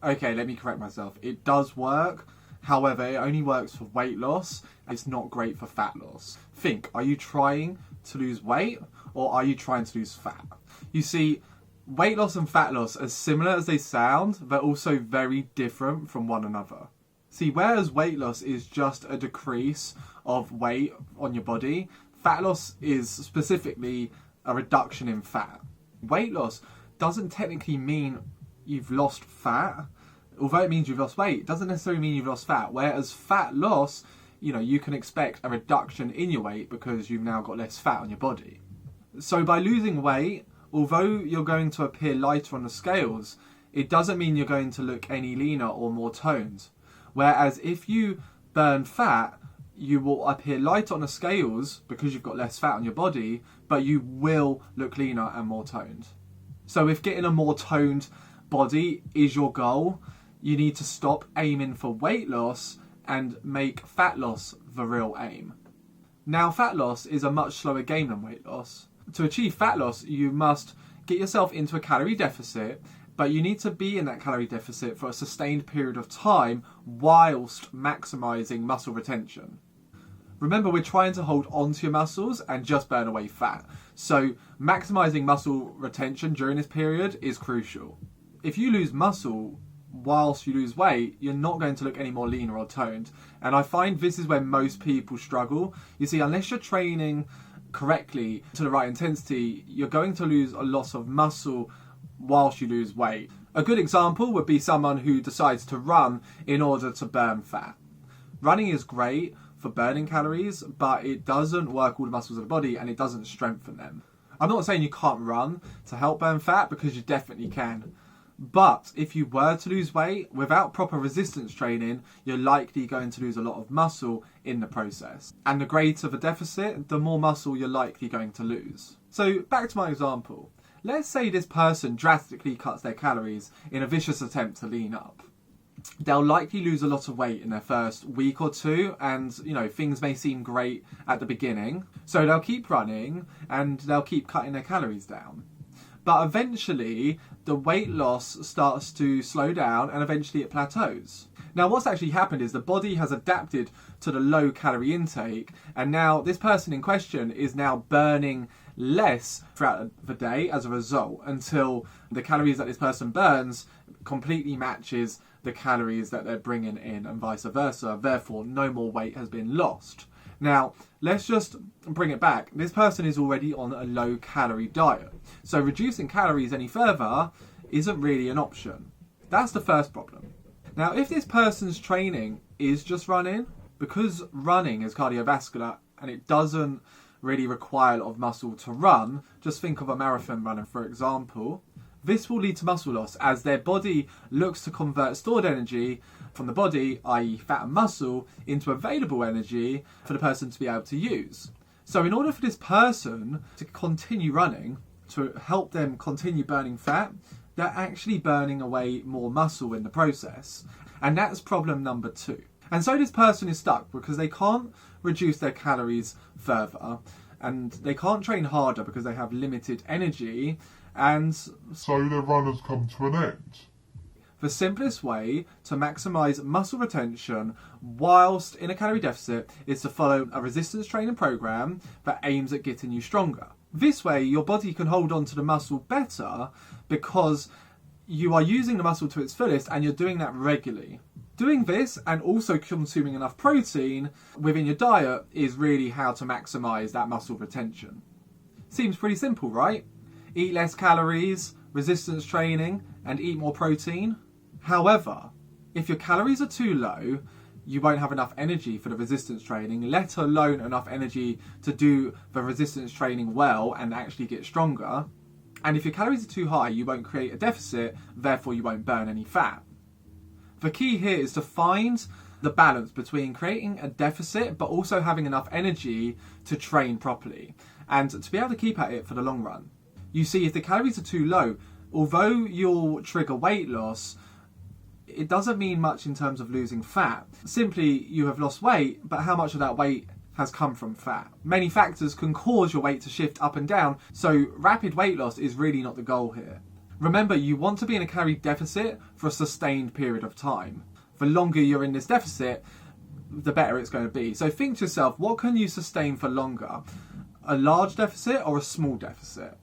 Okay, let me correct myself. It does work. However, it only works for weight loss. It's not great for fat loss. Think, are you trying to lose weight or are you trying to lose fat? You see, weight loss and fat loss, as similar as they sound, they're also very different from one another. See, whereas weight loss is just a decrease of weight on your body, fat loss is specifically a reduction in fat. Weight loss doesn't technically mean you've lost fat. Although it means you've lost weight, it doesn't necessarily mean you've lost fat. Whereas fat loss, you can expect a reduction in your weight because you've now got less fat on your body. So by losing weight, although you're going to appear lighter on the scales, it doesn't mean you're going to look any leaner or more toned. Whereas if you burn fat, you will appear lighter on the scales because you've got less fat on your body, but you will look leaner and more toned. So if getting a more toned body is your goal, you need to stop aiming for weight loss and make fat loss the real aim. Now, fat loss is a much slower game than weight loss. To achieve fat loss, you must get yourself into a calorie deficit, but you need to be in that calorie deficit for a sustained period of time whilst maximising muscle retention. Remember, we're trying to hold on to your muscles and just burn away fat. So maximising muscle retention during this period is crucial. If you lose muscle whilst you lose weight, you're not going to look any more leaner or toned. And I find this is where most people struggle. You see, unless you're training correctly to the right intensity, you're going to lose a lot of muscle whilst you lose weight. A good example would be someone who decides to run in order to burn fat. Running is great for burning calories, but it doesn't work all the muscles of the body and it doesn't strengthen them. I'm not saying you can't run to help burn fat, because you definitely can. But if you were to lose weight without proper resistance training, you're likely going to lose a lot of muscle in the process. And the greater the deficit, the more muscle you're likely going to lose. So back to my example. Let's say this person drastically cuts their calories in a vicious attempt to lean up. They'll likely lose a lot of weight in their first week or two, and things may seem great at the beginning. So they'll keep running and they'll keep cutting their calories down. But eventually the weight loss starts to slow down and eventually it plateaus. Now what's actually happened is the body has adapted to the low calorie intake, and now this person in question is now burning less throughout the day as a result, until the calories that this person burns completely matches the calories that they're bringing in and vice versa. Therefore, no more weight has been lost. Now, let's just bring it back. This person is already on a low calorie diet. So reducing calories any further isn't really an option. That's the first problem. Now, if this person's training is just running, because running is cardiovascular and it doesn't really require a lot of muscle to run, just think of a marathon runner, for example, this will lead to muscle loss as their body looks to convert stored energy from the body, i.e. fat and muscle, into available energy for the person to be able to use. So in order for this person to continue running, to help them continue burning fat, they're actually burning away more muscle in the process. And that's problem number 2. And so this person is stuck because they can't reduce their calories further and they can't train harder because they have limited energy, and so their run has come to an end. The simplest way to maximise muscle retention whilst in a calorie deficit is to follow a resistance training program that aims at getting you stronger. This way your body can hold on to the muscle better because you are using the muscle to its fullest and you're doing that regularly. Doing this and also consuming enough protein within your diet is really how to maximise that muscle retention. Seems pretty simple, right? Eat less calories, resistance training, and eat more protein. However, if your calories are too low, you won't have enough energy for the resistance training, let alone enough energy to do the resistance training well and actually get stronger. And if your calories are too high, you won't create a deficit, therefore you won't burn any fat. The key here is to find the balance between creating a deficit but also having enough energy to train properly and to be able to keep at it for the long run. You see, if the calories are too low, although you'll trigger weight loss, it doesn't mean much in terms of losing fat. Simply, you have lost weight, but how much of that weight has come from fat? Many factors can cause your weight to shift up and down, so rapid weight loss is really not the goal here. Remember, you want to be in a calorie deficit for a sustained period of time. The longer you're in this deficit, the better it's going to be. So think to yourself, what can you sustain for longer? A large deficit or a small deficit?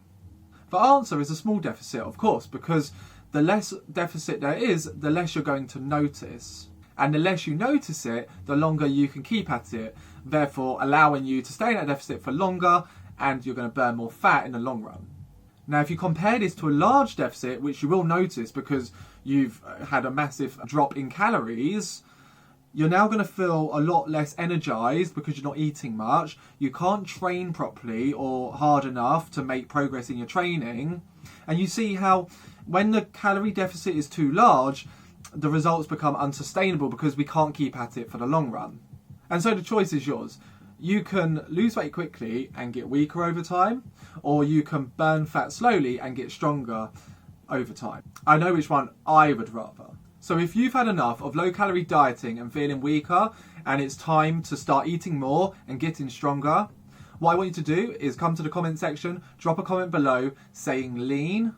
The answer is a small deficit, of course, because the less deficit there is, the less you're going to notice. And the less you notice it, the longer you can keep at it, therefore allowing you to stay in that deficit for longer, and you're going to burn more fat in the long run. Now, if you compare this to a large deficit, which you will notice because you've had a massive drop in calories, you're now going to feel a lot less energized because you're not eating much. You can't train properly or hard enough to make progress in your training. And you see how when the calorie deficit is too large, the results become unsustainable because we can't keep at it for the long run. And so the choice is yours. You can lose weight quickly and get weaker over time, or you can burn fat slowly and get stronger over time. I know which one I would rather. So if you've had enough of low-calorie dieting and feeling weaker, and it's time to start eating more and getting stronger, what I want you to do is come to the comment section, drop a comment below saying lean,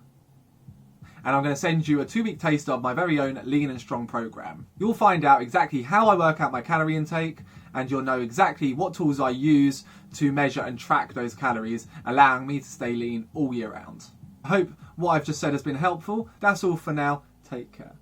and I'm going to send you a 2-week taster of my very own Lean and Strong program. You'll find out exactly how I work out my calorie intake, and you'll know exactly what tools I use to measure and track those calories, allowing me to stay lean all year round. I hope what I've just said has been helpful. That's all for now. Take care.